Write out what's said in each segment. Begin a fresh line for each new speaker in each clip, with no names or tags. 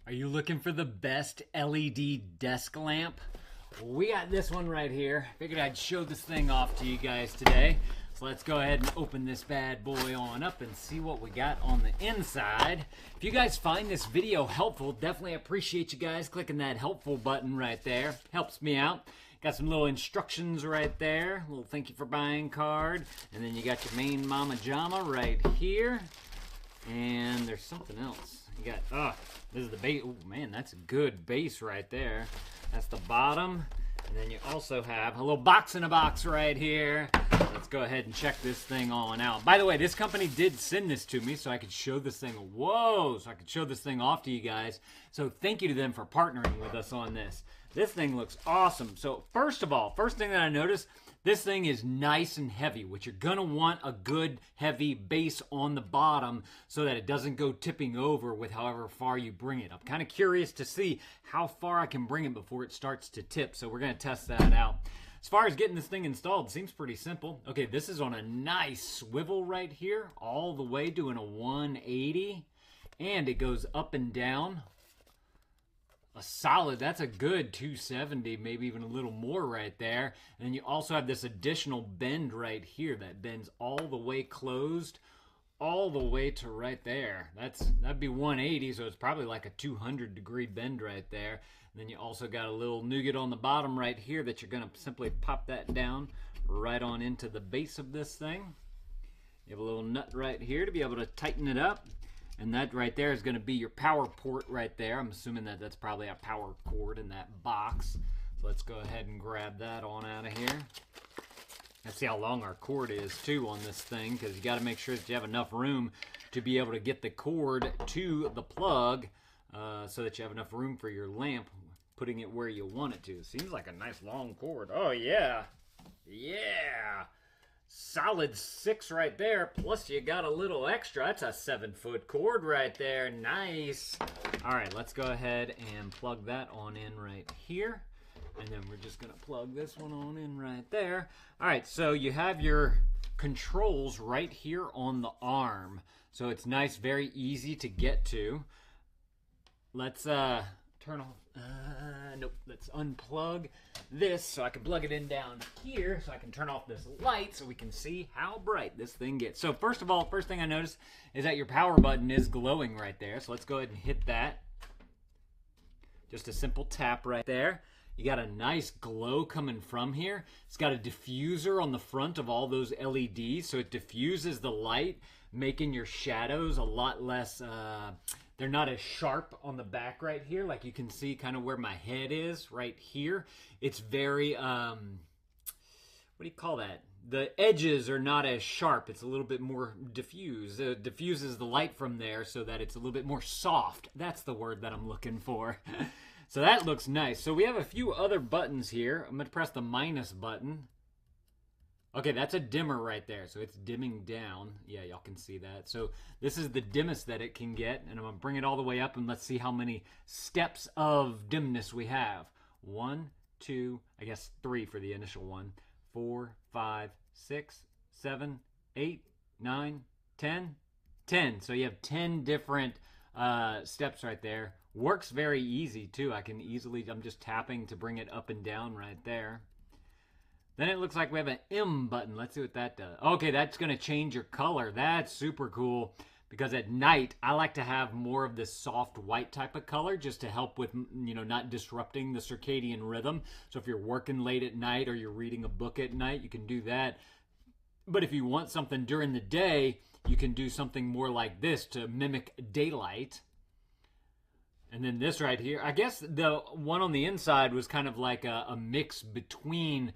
Are you looking for the best LED desk lamp? We got this one right here. Figured I'd show this thing off to you guys today. So let's go ahead and open this bad boy on up and see what we got on the inside. If you guys find this video helpful, definitely appreciate you guys clicking that helpful button right there. Helps me out. Got some little instructions right there. A little thank you for buying card. And then you got your main mama jama right here. And there's something else. You got, this is the base. Oh man, that's a good base right there. That's the bottom. And then you also have a little box in a box right here. Let's go ahead and check this thing on out. By the way, this company did send this to me so I could show this thing. Whoa! So I could show this thing off to you guys. So thank you to them for partnering with us on this. This thing looks awesome. So first of all, first thing that I noticed, this thing is nice and heavy, which you're going to want a good heavy base on the bottom so that it doesn't go tipping over with however far you bring it. I'm kind of curious to see how far I can bring it before it starts to tip, so we're going to test that out. As far as getting this thing installed, it seems pretty simple. Okay, this is on a nice swivel right here, all the way doing a 180, and it goes up and down. A solid, that's a good 270, maybe even a little more right there. And then you also have this additional bend right here that bends all the way closed, all the way to right there. That'd be 180, so it's probably like a 200-degree bend right there. And then you also got a little nougat on the bottom right here that you're gonna simply pop that down right on into the base of this thing. You have a little nut right here to be able to tighten it up. And that right there is going to be your power port right there. I'm assuming that that's probably a power cord in that box. So let's go ahead and grab that on out of here. Let's see how long our cord is too on this thing, because you got to make sure that you have enough room to be able to get the cord to the plug so that you have enough room for your lamp, putting it where you want it to. Seems like a nice long cord. Oh yeah. Yeah. Solid 6 right there, plus you got a little extra. That's a 7-foot cord right there. Nice. All right, let's go ahead and plug that on in right here. And then we're just going to plug this one on in right there. All right, so you have your controls right here on the arm. So it's nice, very easy to get to. Let's turn off. Nope, let's unplug this so I can plug it in down here so I can turn off this light so we can see how bright this thing gets. So first of all, first thing I noticed is that your power button is glowing right there. So let's go ahead and hit that. Just a simple tap right there. You got a nice glow coming from here. It's got a diffuser on the front of all those LEDs, so it diffuses the light, making your shadows a lot less they're not as sharp on the back right here. Like you can see kind of where my head is right here. It's very, what do you call that? The edges are not as sharp. It's a little bit more diffused. It diffuses the light from there so that it's a little bit more soft. That's the word that I'm looking for. So that looks nice. So we have a few other buttons here. I'm going to press the minus button. Okay, that's a dimmer right there, so it's dimming down. Yeah, y'all can see that. So this is the dimmest that it can get, and I'm going to bring it all the way up, and let's see how many steps of dimness we have. 1, 2, I guess 3 for the initial one. 4, 5, 6, 7, 8, 9, 10. 10. So you have 10 different steps right there. Works very easy, too. I'm just tapping to bring it up and down right there. Then it looks like we have an M button. Let's see what that does. Okay, that's going to change your color. That's super cool because at night, I like to have more of this soft white type of color just to help with, not disrupting the circadian rhythm. So if you're working late at night or you're reading a book at night, you can do that. But if you want something during the day, you can do something more like this to mimic daylight. And then this right here, I guess the one on the inside was kind of like a mix between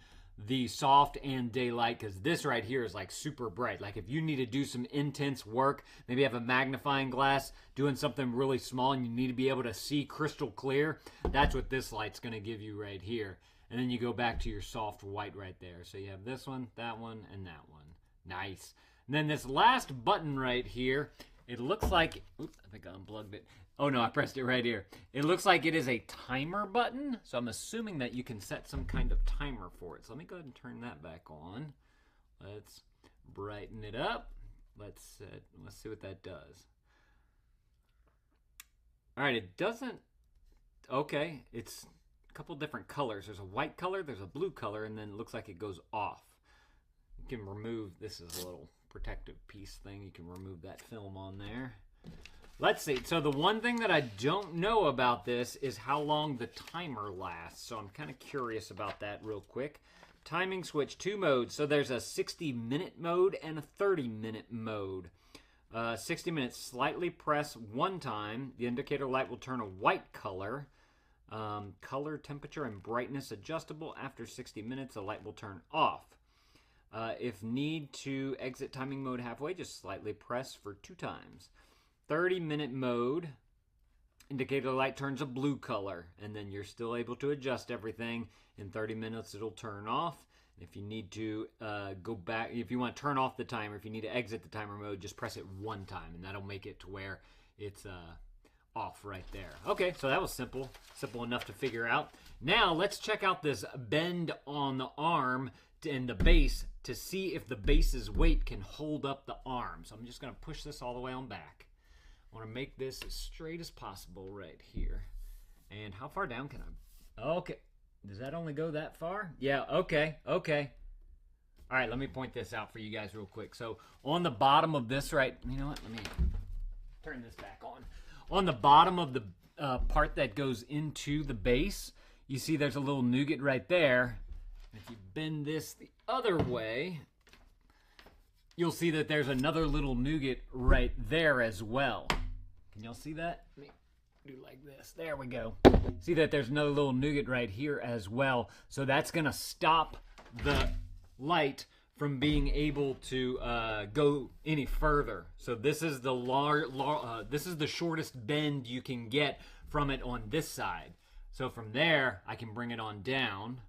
the soft and daylight, because this right here is like super bright. Like if you need to do some intense work, maybe have a magnifying glass doing something really small and you need to be able to see crystal clear, that's what this light's going to give you right here. And then you go back to your soft white right there. So you have this one, and that one. Nice. And then this last button right here, it looks like, oops, I think I unplugged it. Oh no, I pressed it right here. It looks like it is a timer button, so I'm assuming that you can set some kind of timer for it. So let me go ahead and turn that back on. Let's brighten it up. Let's see what that does. All right, it doesn't. Okay, it's a couple different colors. There's a white color, there's a blue color, and then it looks like it goes off. You can remove, this is a little protective piece thing. You can remove that film on there. Let's see. So the one thing that I don't know about this is how long the timer lasts. So I'm kind of curious about that real quick. Timing switch, 2 modes. So there's a 60-minute mode and a 30-minute mode. 60 minutes, slightly press 1 time. The indicator light will turn a white color. Color, temperature, and brightness adjustable. After 60 minutes, the light will turn off. If need to exit timing mode halfway, just slightly press for 2 times. 30-minute mode, indicator light turns a blue color, and then you're still able to adjust everything. In 30 minutes, it'll turn off. If you need to go back, if you want to turn off the timer, if you need to exit the timer mode, just press it 1 time, and that'll make it to where it's off right there. Okay, so that was simple enough to figure out. Now let's check out this bend on the arm and the base to see if the base's weight can hold up the arm. So I'm just going to push this all the way on back. I want to make this as straight as possible right here. And how far down can I? Okay. Does that only go that far? Yeah, okay. All right, let me point this out for you guys real quick. So on the bottom of this, right, you know what? Let me turn this back on. On the bottom of the part that goes into the base, you see there's a little nougat right there. If you bend this the other way, you'll see that there's another little nougat right there as well. Can y'all see that? Let me do like this. There we go. See that there's another little nougat right here as well. So that's going to stop the light from being able to go any further. So this is the this is the shortest bend you can get from it on this side. So from there, I can bring it on down,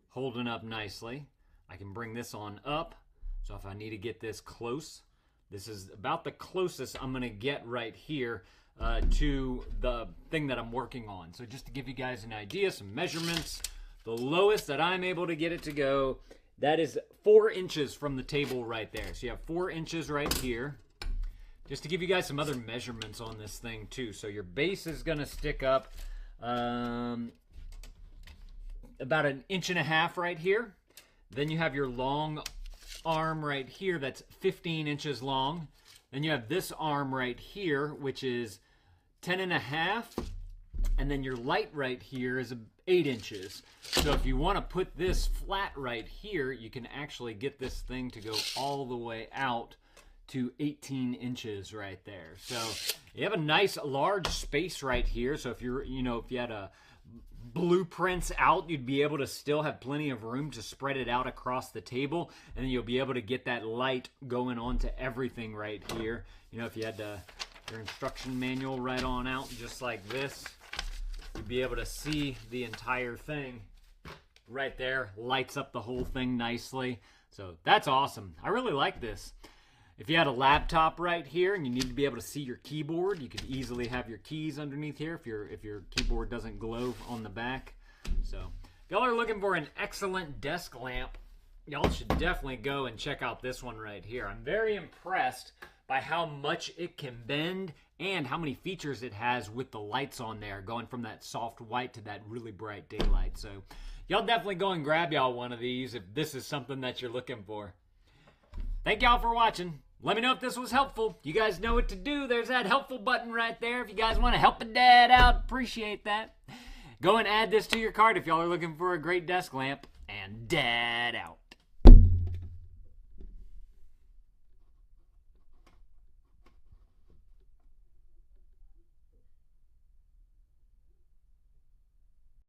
holding up nicely. I can bring this on up. So if I need to get this close, this is about the closest I'm going to get right here to the thing that I'm working on. So just to give you guys an idea, some measurements, the lowest that I'm able to get it to go, that is 4 inches from the table right there. So you have 4 inches right here. Just to give you guys some other measurements on this thing too. So your base is going to stick up about 1.5 inches right here. Then you have your long arm right here that's 15 inches long. Then you have this arm right here, which is 10.5, and then your light right here is 8 inches. So if you want to put this flat right here, you can actually get this thing to go all the way out to 18 inches right there. So you have a nice large space right here. So if you're, if you had a blueprints out, you'd be able to still have plenty of room to spread it out across the table, and then you'll be able to get that light going onto everything right here. If you had your instruction manual right on out just like this, you'd be able to see the entire thing right there. Lights up the whole thing nicely. So that's awesome. I really like this. If you had a laptop right here and you need to be able to see your keyboard, you could easily have your keys underneath here if your keyboard doesn't glow on the back. So if y'all are looking for an excellent desk lamp, y'all should definitely go and check out this one right here. I'm very impressed by how much it can bend and how many features it has with the lights on there, going from that soft white to that really bright daylight. So y'all definitely go and grab y'all one of these if this is something that you're looking for. Thank y'all for watching. Let me know if this was helpful. You guys know what to do. There's that helpful button right there. If you guys want to help a dad out, appreciate that. Go and add this to your cart if y'all are looking for a great desk lamp. And dad out.